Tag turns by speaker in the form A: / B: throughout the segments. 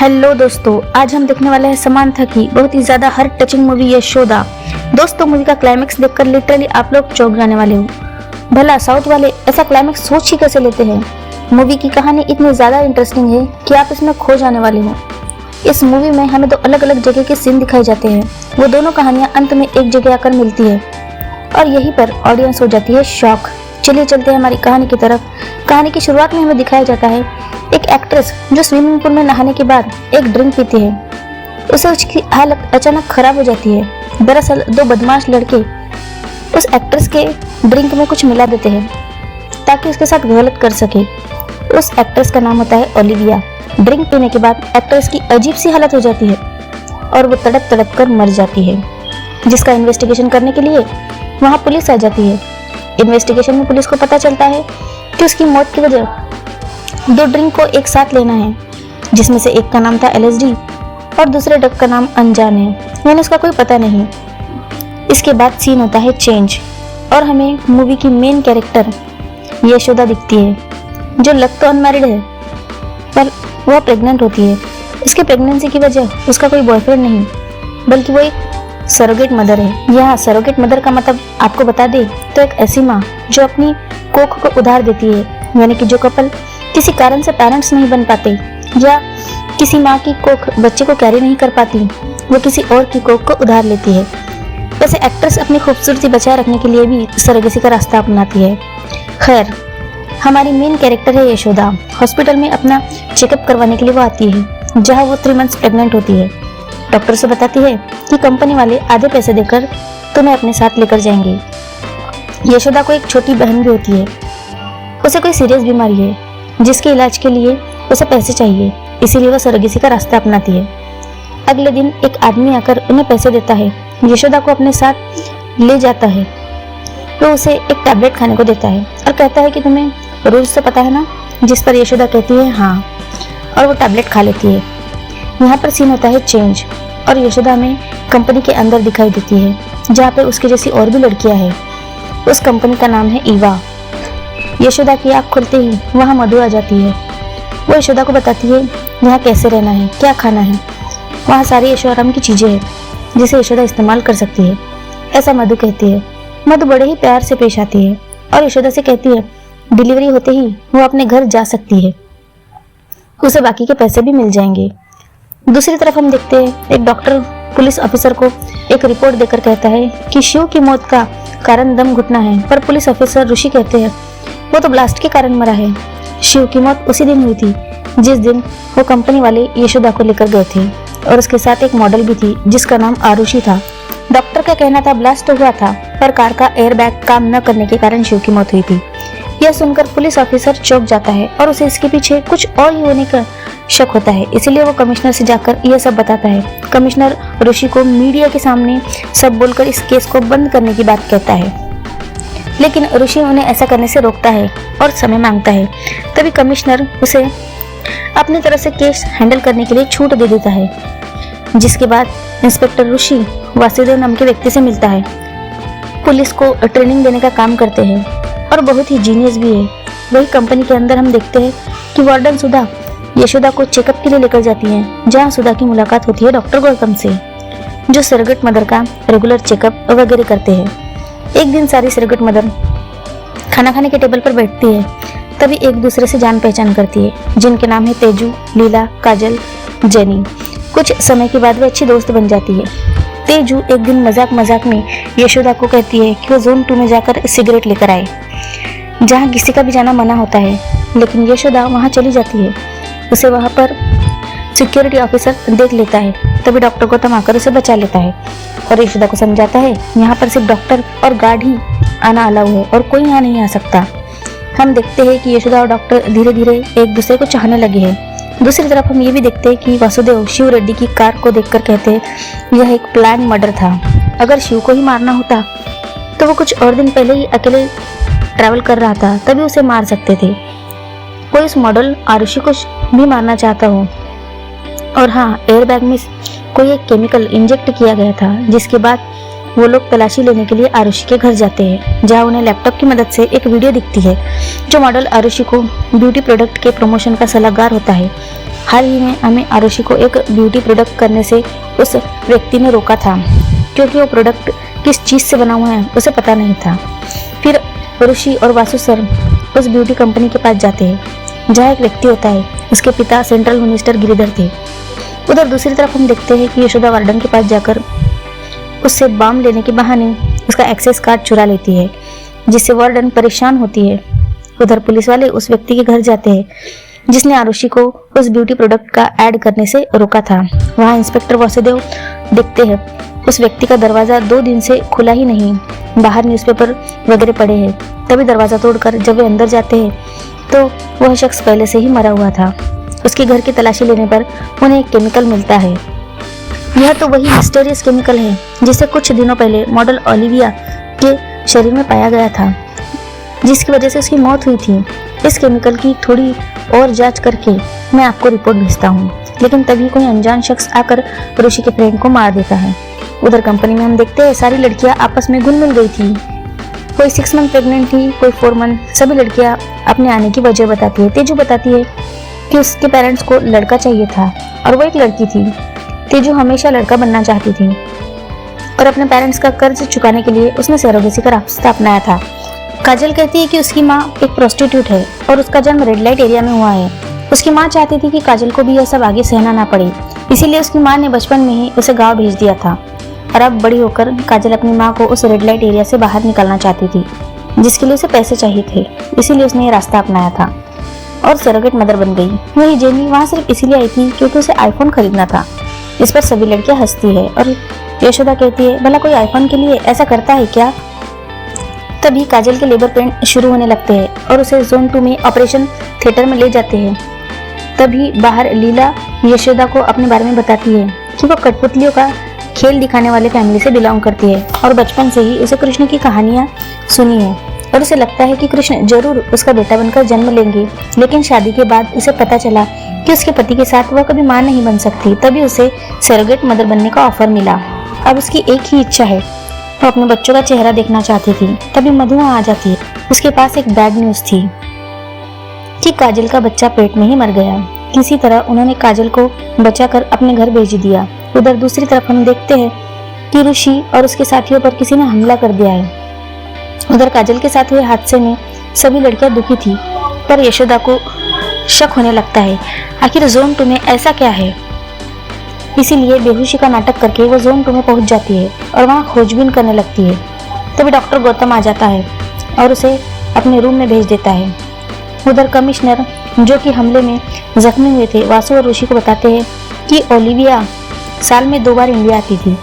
A: Hello दोस्तों, आज हम देखने वाले हैं समांथा की बहुत ही ज्यादा हार्ट टचिंग मूवी यशोदा। दोस्तों, मूवी का क्लाइमेक्स देखकर लिटरली आप लोग चौंक जाने वाले हो। भला साउथ वाले ऐसा क्लाइमेक्स सोच ही कैसे लेते हैं। मूवी की कहानी इतनी ज्यादा इंटरेस्टिंग है कि आप इसमें खो जाने वाले हो। इस मूवी में हमें दो अलग अलग जगह के सीन दिखाए जाते हैं। वो दोनों कहानियां अंत में एक जगह आकर मिलती है और यहीं पर ऑडियंस हो जाती है शॉक। चलिए चलते हैं हमारी कहानी की तरफ। कहानी की शुरुआत में हमें दिखाया जाता है एक एक्ट्रेस जो स्विमिंग पूल में नहाने के बाद एक ड्रिंक पीती है। उसे उसकी हालत अचानक खराब हो जाती है। दरअसल दो बदमाश लड़के उस एक्ट्रेस के ड्रिंक में कुछ मिला देते हैं ताकि उसके साथ गलत कर सके। उस एक्ट्रेस का नाम होता है ओलिविया। ड्रिंक पीने के बाद एक्ट्रेस की अजीब सी हालत हो जाती है और वो तड़प तड़प कर मर जाती है, जिसका इन्वेस्टिगेशन करने के लिए वहाँ पुलिस आ जाती है। इन्वेस्टिगेशन में पुलिस को पता चलता है कि उसकी मौत की वजह दो ड्रिंक को एक साथ लेना है, जिसमें से एक का नाम था LSD और दूसरे ड्रग का नाम अनजान है, यानी उसका कोई पता नहीं। इसके बाद सीन होता है चेंज और हमें मूवी की मेन कैरेक्टर यशोदा दिखती है, जो लग तो अनमैरिड है पर वह प्रेग्नेंट होती है। उसकी प्रेगनेंसी की वजह उसका कोई बॉयफ्रेंड नहीं बल्कि वो एक सरोगेट मदर है। यहाँ सरोगेट मदर का मतलब आपको बता दे तो एक ऐसी माँ जो अपनी कोख को उधार देती है, यानी कि जो कपल किसी कारण से पेरेंट्स नहीं बन पाते या किसी माँ की कोख बच्चे को कैरी नहीं कर पाती, वो किसी और की कोख को उधार लेती है। वैसे एक्ट्रेस अपनी खूबसूरती बचाए रखने के लिए भी सरोगेसी का रास्ता अपनाती है। खैर, हमारी मेन कैरेक्टर है यशोदा। हॉस्पिटल में अपना चेकअप करवाने के लिए वो आती है, जहाँ वो 3 मंथ्स प्रेग्नेंट होती है। डॉक्टर से बताती है कि कंपनी वाले आधे पैसे देकर तुम्हें अपने साथ लेकर जाएंगे। यशोदा को एक छोटी बहन भी होती है। उसे कोई सीरियस बीमारी है जिसके इलाज के लिए उसे पैसे चाहिए, इसीलिए वह सरोगेसी का रास्ता अपनाती है। अगले दिन एक आदमी आकर उन्हें पैसे देता है, यशोदा को अपने साथ ले जाता है। तो उसे एक टैबलेट खाने को देता है और कहता है कि तुम्हें रूल्स तो पता है ना, जिस पर यशोदा कहती है हाँ, और वो टैबलेट खा लेती है। यहाँ पर सीन होता है चेंज और यशोदा में कंपनी के अंदर दिखाई देती है, जहाँ पे उसकी जैसी और भी लड़कियां हैं। उस कंपनी का नाम है ईवा। यशोदा की आँख खुलते ही वहाँ मधु आ जाती है। वो यशोदा को बताती है यहाँ कैसे रहना है, क्या खाना है। वहाँ सारी ऐशो-आराम की चीजें हैं जिसे यशोदा इस्तेमाल कर सकती है, ऐसा मधु कहती है। मधु बड़े ही प्यार से पेश आती है और यशोदा से कहती है डिलीवरी होते ही वो अपने घर जा सकती है, उसे बाकी के पैसे भी मिल जाएंगे। दूसरी तरफ हम देखते हैं एक डॉक्टर पुलिस ऑफिसर को एक रिपोर्ट देकर कहता है कि शिव की मौत का कारण दम घुटना है, पर पुलिस ऑफिसर ऋषि कहते हैं वो तो ब्लास्ट के कारण मरा है। शिव की मौत उसी दिन हुई थी जिस दिन वो कंपनी वाले यशोदा को लेकर गए थे और उसके साथ एक मॉडल भी थी जिसका नाम आरुषि था। डॉक्टर का कहना था ब्लास्ट हुआ था, पर कार का एयरबैग काम न करने के कारण शिव की मौत हुई थी। यह सुनकर पुलिस ऑफिसर चौंक जाता है और उसे इसके पीछे कुछ और ही होने का शक होता है, इसीलिए वो कमिश्नर से जाकर यह सब बताता है। कमिश्नर ऋषि को मीडिया के सामने सब बोलकर इस केस को बंद करने की बात कहता है, लेकिन ऋषि उन्हें ऐसा करने से रोकता है और समय मांगता है। तभी कमिश्नर उसे अपनी तरफ से केस हैंडल करने के लिए छूट दे देता है, जिसके बाद इंस्पेक्टर ऋषि वासुदेव नाम के व्यक्ति से मिलता है। पुलिस को ट्रेनिंग देने का काम करते हैं और बहुत ही जीनियस भी है। वही कंपनी के अंदर हम देखते हैं कि वार्डन सुधा यशोदा को चेकअप के लिए लेकर जाती है, जहां सुधा की मुलाकात होती है डॉक्टर गौतम से, जो सरोगेट मदर का रेगुलर चेकअप वगैरह करते हैं। एक दिन सारी सरोगेट मदर खाना खाने के टेबल पर बैठती है, तभी एक दूसरे से जान पहचान करती है, जिनके नाम है तेजू, लीला, काजल, जेनी। कुछ समय के बाद वे अच्छी दोस्त बन जाती है। तेजू एक दिन मजाक मजाक में यशोदा को कहती है कि वो जोन 2 में जाकर सिगरेट लेकर आए, जहाँ किसी का भी जाना मना होता है, लेकिन यशोदा वहाँ चली जाती है। उसे वहाँ पर सिक्योरिटी ऑफिसर देख लेता है, तभी डॉक्टर गौतम आकर उसे बचा लेता है और यशोदा को समझाता है यहाँ पर सिर्फ डॉक्टर और गार्ड ही आना अलाउ है और कोई यहाँ नहीं आ सकता। हम देखते हैं कि यशोदा और डॉक्टर धीरे धीरे एक दूसरे को चाहने लगे हैं। दूसरी तरफ हम ये भी देखते हैं कि वासुदेव शिव रेड्डी की कार को देखकर कहते हैं यह एक प्लान मर्डर था। अगर शिव को ही मारना होता तो वो कुछ और दिन पहले ही अकेले ट्रैवल कर रहा था, तभी उसे मार सकते थे। कोई इस मॉडल आरुषि को भी मारना चाहता हो। और हाँ, एयरबैग में कोई एक केमिकल इंजेक्ट किया गया था, जिसके बाद वो लोग तलाशी लेने के लिए आरुषि के घर जाते हैं, जहाँ उन्हें लैपटॉप की मदद से एक वीडियो दिखती है जो मॉडल आरुषि को ब्यूटी प्रोडक्ट के प्रमोशन का सलाहकार होता है। हाल ही में हमें आरुषि को एक ब्यूटी प्रोडक्ट करने से उस व्यक्ति ने रोका था, क्योंकि वो प्रोडक्ट किस चीज़ से बना हुआ है उसे पता नहीं था। फिर ऋषि और वासु सर उस ब्यूटी कंपनी के पास जाते हैं जहाँ एक व्यक्ति होता है। उसके पिता सेंट्रल मिनिस्टर गिरिधर थे। उधर दूसरी तरफ हम देखते हैं कि यशोदा वार्डन के पास जाकर उससे बाम लेने के बहाने उसका एक्सेस कार्ड चुरा लेती है, जिससे वार्डन परेशान होती है। उधर पुलिस वाले उस व्यक्ति के घर जाते हैं जिसने आरुषि को उस ब्यूटी प्रोडक्ट का ऐड करने से रोका था। वहाँ इंस्पेक्टर वासुदेव देखते हैं उस व्यक्ति का दरवाजा 2 दिन से खुला ही नहीं, बाहर न्यूज़पेपर वगैरह पड़े हैं। तभी दरवाजा तोड़कर जब वे अंदर जाते हैं तो वह शख्स पहले से ही मरा हुआ था। उसके घर की तलाशी लेने पर उन्हें एक केमिकल मिलता है। यह तो वही मिस्टीरियस केमिकल है जिसे कुछ दिनों पहले मॉडल ओलिविया के शरीर में पाया गया था, जिसकी वजह से उसकी मौत हुई थी। इस केमिकल की थोड़ी और जांच करके मैं आपको रिपोर्ट भेजता हूँ। लेकिन तभी कोई अनजान शख्स आकर ऋषि के फ्रेंड को मार देता है। उधर कंपनी में हम देखते हैं सारी लड़कियां आपस में घुल मिल गई थी। कोई 6 मंथ प्रेग्नेंट थी, कोई 4 मंथ। सभी लड़कियां अपने आने की वजह बताती है। तेजू बताती है कि उसके पेरेंट्स को लड़का चाहिए था और वो एक लड़की थी। तेजू हमेशा लड़का बनना चाहती थी और अपने पेरेंट्स का कर्ज चुकाने के लिए उसने सरोगेसी का रास्ता अपनाया था। काजल कहती है कि उसकी माँ एक प्रोस्टिट्यूट है और उसका जन्म रेड लाइट एरिया में हुआ है। उसकी माँ चाहती थी कि काजल को भी यह सब आगे सहना ना पड़े, इसीलिए उसकी माँ ने बचपन में ही उसे गाँव भेज दिया था। और अब बड़ी होकर काजल अपनी माँ को उस रेड लाइट एरिया से बाहर निकालना चाहती थी, जिसके लिए उसे पैसे चाहिए थे। इसीलिए उसने ये रास्ता अपनाया था और सरोगेट मदर बन गई। वही जेनी वहाँ सिर्फ इसीलिए आई थी क्योंकि उसे आईफोन खरीदना था। इस पर सभी लड़कियां हंसती है और यशोदा कहती है, भला कोई आईफोन के लिए ऐसा करता है क्या? तभी काजल के लेबर पेन शुरू होने लगते हैं और उसे जोन 2 में ऑपरेशन थिएटर में ले जाते हैं। तभी बाहर लीला यशोदा को अपने बारे में बताती है कि वो कठपुतलियों का खेल दिखाने वाले फैमिली से बिलोंग करती है और बचपन से ही उसे कृष्ण की कहानियां सुनी है और उसे लगता है कि कृष्ण जरूर उसका बेटा बनकर जन्म लेंगे। लेकिन शादी के बाद उसे पता चला कि उसके पति के साथ वह कभी मां नहीं बन सकती। तभी उसे सरोगेट मदर बनने का ऑफर मिला। अब उसकी एक ही इच्छा है, वो अपने बच्चों का चेहरा देखना चाहती थी। तभी मधु आ जाती है। उसके पास एक बैड न्यूज थी कि काजल का बच्चा पेट में ही मर गया। किसी तरह उन्होंने काजल को बचाकर अपने घर भेज दिया। उधर दूसरी तरफ हम देखते हैं कि ऋषि और उसके साथियों पर किसी ने हमला कर दिया है। उधर काजल के साथ हुए हादसे में सभी लड़कियां दुखी थी, पर यशोदा को शक होने लगता है आखिर जोन 2 में ऐसा क्या है। इसीलिए बेहोशी का नाटक करके वो जोन 2 में पहुंच जाती है और वहां खोजबीन करने लगती है। तभी डॉक्टर गौतम आ जाता है और उसे अपने रूम में भेज देता है। उधर कमिश्नर, जो कि हमले में जख्मी हुए थे, वासु और ऋषि को बताते हैं कि ओलिविया साल में 2 बार इंडिया आती थी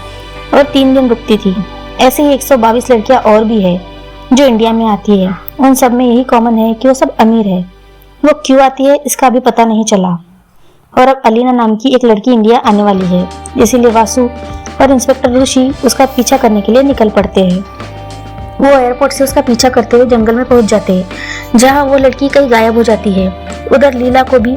A: और 3 दिन रुकती थी। ऐसे ही 122 लड़कियां और भी है जो इंडिया में आती है। उन सब में यही कॉमन है कि वो सब अमीर है। वो क्यों आती है इसका अभी पता नहीं चला। और अब अलीना नाम की एक लड़की इंडिया आने वाली है, इसीलिए वासु और इंस्पेक्टर ऋषि उसका पीछा करने के लिए निकल पड़ते हैं। वो एयरपोर्ट से उसका पीछा करते हुए जंगल में पहुंच जाते हैं, जहां वो लड़की कहीं गायब हो जाती है। उधर लीला को भी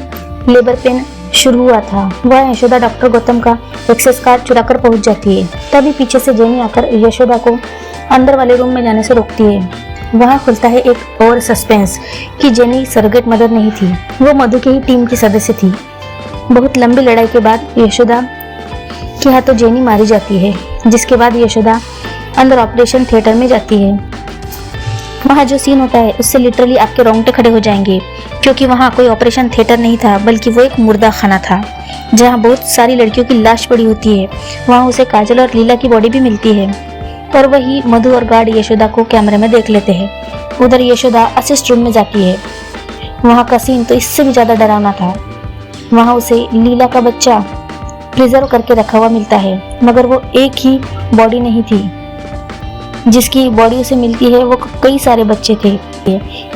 A: लेबर पेन शुरू हुआ था। वह यशोदा डॉक्टर गौतम का एक्सेस कार्ड चुराकर पहुंच जाती है। तभी पीछे से जेनी आकर यशोदा को अंदर वाले रूम में जाने से रोकती है। वहां खुलता है एक और सस्पेंस कि जेनी सरोगेट मदर नहीं थी, वो मधु की ही टीम की सदस्य थी। बहुत लंबी लड़ाई के बाद यशोदा के हाथों जेनी मारी जाती है, जिसके बाद यशोदा अंदर ऑपरेशन थिएटर में जाती है। वहाँ जो सीन होता है उससे लिटरली आपके रोंगटे खड़े हो जाएंगे, क्योंकि वहाँ कोई ऑपरेशन थिएटर नहीं था बल्कि वो एक मुर्दा खाना था, जहाँ बहुत सारी लड़कियों की लाश पड़ी होती है। वहाँ उसे काजल और लीला की बॉडी भी मिलती है और वही मधु और गार्ड यशोदा को कैमरे में देख लेते हैं। उधर यशोदा असिस्ट रूम में जाती है। वहाँ का सीन तो इससे भी ज्यादा डरावना था। वहाँ उसे लीला का बच्चा प्रिजर्व करके रखा हुआ मिलता है, मगर वो एक ही बॉडी नहीं थी जिसकी बॉडी उसे मिलती है, वो कई सारे बच्चे थे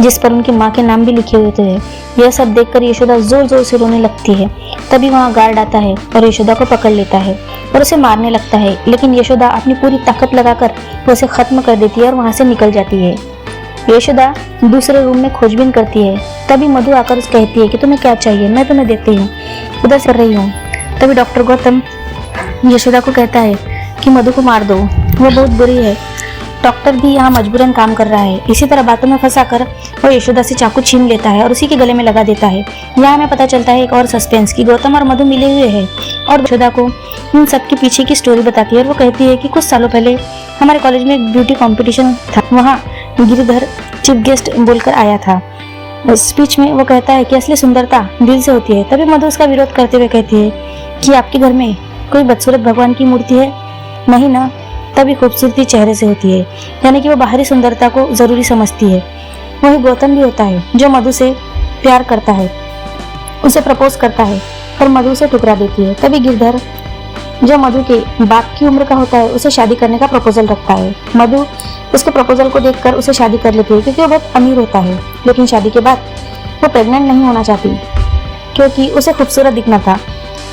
A: जिस पर उनकी माँ के नाम भी लिखे हुए थे। यह सब देखकर यशोदा जोर जोर से रोने लगती है। तभी वहाँ गार्ड आता है और यशोदा को पकड़ लेता है और उसे मारने लगता है, लेकिन यशोदा अपनी पूरी ताकत लगाकर उसे खत्म कर देती है और वहाँ से निकल जाती है। यशोदा दूसरे रूम में खोजबीन करती है। तभी मधु आकर उसे कहती है कि तुम्हें क्या चाहिए, मैं तुम्हें देती हूँ, उधर से रही हूँ। तभी डॉक्टर गौतम यशोदा को कहता है कि मधु को मार दो, वो बहुत बुरी है। डॉक्टर भी यहाँ मजबूरन काम कर रहा है। इसी तरह बातों में फंसाकर वो यशोदा से चाकू छीन लेता है और उसी के गले में लगा देता है। यहाँ हमें पता चलता है एक और सस्पेंस कि गौतम और मधु मिले हुए हैं और यशोदा को इन सब के पीछे की स्टोरी बताती है और वो कहती है कि कुछ सालों पहले हमारे कॉलेज में एक ब्यूटी कॉम्पिटिशन था, वहाँ गिरिधर चीफ गेस्ट बोलकर आया था। स्पीच में वो कहता है कि असली सुंदरता दिल से होती है। तभी मधु उसका विरोध करते हुए कहती है कि आपके घर में कोई बदसूरत भगवान की मूर्ति है? नहीं ना, तभी खूबसूरती चेहरे से होती है। यानी कि वो बाहरी सुंदरता को जरूरी समझती है। वही गौतम भी होता है जो मधु से प्यार करता है, उसे प्रपोज करता है पर मधु से ठुकरा देती है। तभी गिरधर जो मधु के बाप की उम्र का होता है उसे शादी करने का प्रपोजल रखता है। मधु उसके प्रपोजल को देखकर उसे शादी कर लेती है क्योंकि वो बहुत अमीर होता है। लेकिन शादी के बाद वो प्रेग्नेंट नहीं होना चाहती क्योंकि उसे खूबसूरत दिखना था।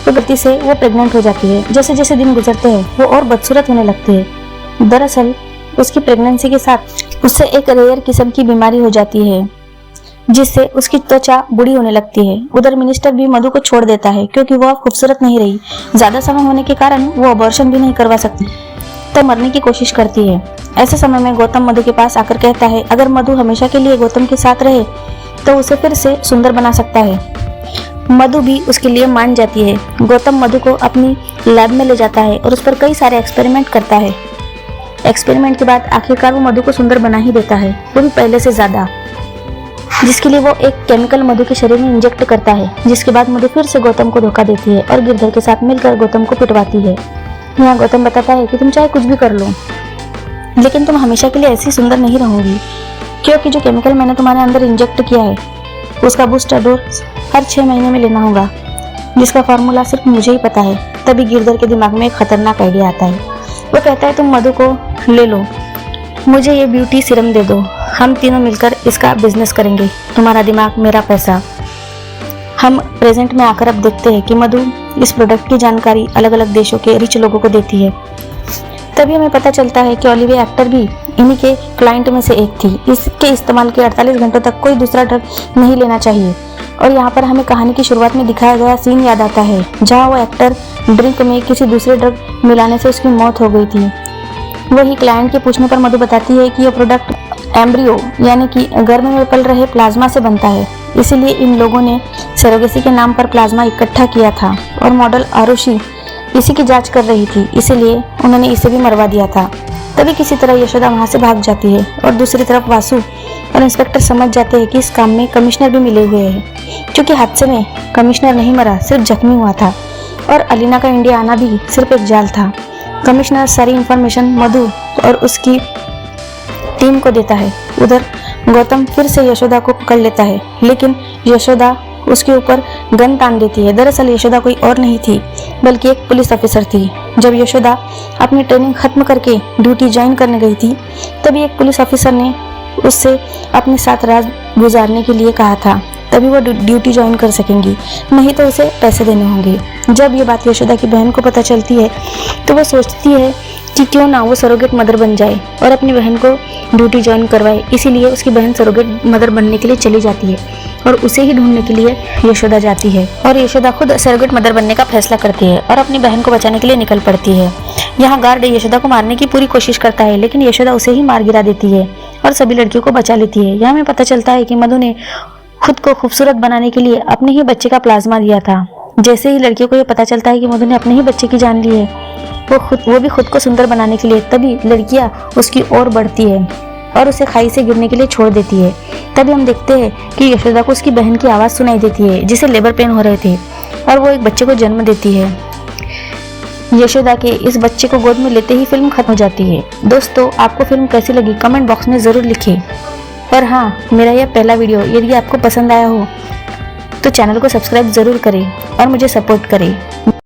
A: तो गलती से वो प्रेग्नेंट हो जाती है। जैसे जैसे दिन गुजरते हैं वो और बदसूरत होने लगती है। दरअसल उसकी प्रेगनेंसी के साथ उससे एक रेयर किस्म की बीमारी हो जाती है जिससे उसकी त्वचा बूढ़ी होने लगती है। उधर मिनिस्टर भी मधु को छोड़ देता है क्योंकि वो अब खूबसूरत नहीं रही। ज्यादा समय होने के कारण वो अबॉर्शन भी नहीं करवा सकती, तो मरने की कोशिश करती है। ऐसे समय में गौतम मधु के पास आकर कहता है अगर मधु हमेशा के लिए गौतम के साथ रहे तो उसे फिर से सुंदर बना सकता है। मधु भी उसके लिए मान जाती है। गौतम मधु को अपनी लैब में ले जाता है और उस पर कई सारे एक्सपेरिमेंट करता है। एक्सपेरिमेंट के बाद आखिरकार वो मधु को सुंदर बना ही देता है, वो भी पहले से ज्यादा, जिसके लिए वो एक केमिकल मधु के शरीर में इंजेक्ट करता है। जिसके बाद मधु फिर से गौतम को धोखा देती है और गिरधर के साथ मिलकर गौतम को पिटवाती है। यहाँ गौतम बताता है कि तुम चाहे कुछ भी कर लो लेकिन तुम हमेशा के लिए ऐसी सुंदर नहीं रहोगी क्योंकि जो केमिकल मैंने तुम्हारे अंदर इंजेक्ट किया है उसका बूस्टर डोज हर 6 महीने में लेना होगा, जिसका फार्मूला सिर्फ मुझे ही पता है। तभी गिरधर के दिमाग में एक खतरनाक आइडिया आता है। वो कहता है तुम मधु को ले लो, मुझे ये ब्यूटी सीरम दे दो, हम तीनों मिलकर इसका बिजनेस करेंगे, तुम्हारा दिमाग मेरा पैसा। हम प्रेजेंट में आकर अब देखते हैं कि मधु इस प्रोडक्ट की जानकारी अलग अलग देशों के रिच लोगों को देती है। तभी हमें पता चलता है कि ओलिविया एक्टर भी इन्हीं के क्लाइंट में से एक थी। इसके इस्तेमाल के 48 घंटों तक कोई दूसरा ड्रग नहीं लेना चाहिए। और यहाँ पर हमें कहानी की शुरुआत में दिखाया गया सीन याद आता है जहाँ वो एक्टर ड्रिंक में किसी दूसरे ड्रग मिलाने से उसकी मौत हो गई थी। वही क्लाइंट के पूछने पर मधु बताती है कि यह प्रोडक्ट एम्ब्रियो यानी कि गर्भ में पल रहे प्लाज्मा से बनता है, इसीलिए इन लोगों ने सरोगेसी के नाम पर प्लाज्मा इकट्ठा किया था और मॉडल आरुषि इसी की जांच कर रही थी, इसीलिए उन्होंने इसे भी मरवा दिया था। तभी किसी तरह यशोदा वहां से भाग जाती है और दूसरी तरफ वासु और इंस्पेक्टर समझ जाते हैं कि इस काम में कमिश्नर भी मिले हुए हैं। क्योंकि हादसे में कमिश्नर नहीं मरा, सिर्फ जख्मी हुआ था और अलीना का इंडिया आना भी सिर्फ एक जाल था। कमिश्नर सारी इंफॉर्मेशन मधु और उसकी टीम को देता है। उधर गौतम फिर से यशोदा को पकड़ लेता है लेकिन यशोदा उसके ऊपर गन तान देती है। दरअसल यशोदा कोई और नहीं थी बल्कि एक पुलिस ऑफिसर थी। जब यशोदा अपनी ट्रेनिंग खत्म करके ड्यूटी ज्वाइन करने गई थी तभी एक पुलिस ऑफिसर ने उससे अपने साथ रात गुजारने के लिए कहा था, तभी वो ड्यूटी ज्वाइन कर सकेंगी, नहीं तो उसे पैसे देने होंगे। जब ये बात यशोदा की बहन को पता चलती है तो वो सोचती है कि क्यों ना वो सरोगेट मदर बन जाए और अपनी बहन को ड्यूटी ज्वाइन करवाए। इसीलिए उसकी बहन सरोगेट मदर बनने के लिए चली जाती है और उसे ही ढूंढने के लिए यशोदा जाती है और यशोदा खुद सरोगेट मदर बनने का फैसला करती है और अपनी बहन को बचाने के लिए निकल पड़ती है। यहाँ गार्ड यशोदा को मारने की पूरी कोशिश करता है लेकिन यशोदा उसे ही मार गिरा देती है और सभी लड़कियों को बचा लेती है। यहाँ हमें पता चलता है कि मधु ने खुद को खूबसूरत बनाने के लिए अपने ही बच्चे का प्लाज्मा दिया था। जैसे ही लड़कियों को ये पता चलता है कि मधु ने अपने ही बच्चे की जान ली है, वो भी खुद को सुंदर बनाने के लिए, तभी लड़कियां उसकी ओर बढ़ती है और उसे खाई से गिरने के लिए छोड़ देती है। तभी हम देखते हैं कि यशोदा को उसकी बहन की आवाज़ सुनाई देती है जिसे लेबर पेन हो रहे थे और वो एक बच्चे को जन्म देती है। यशोदा के इस बच्चे को गोद में लेते ही फिल्म खत्म हो जाती है। दोस्तों, आपको फिल्म कैसी लगी कमेंट बॉक्स में ज़रूर लिखें। और हाँ, मेरा यह पहला वीडियो यदि आपको पसंद आया हो तो चैनल को सब्सक्राइब ज़रूर करें और मुझे सपोर्ट करें।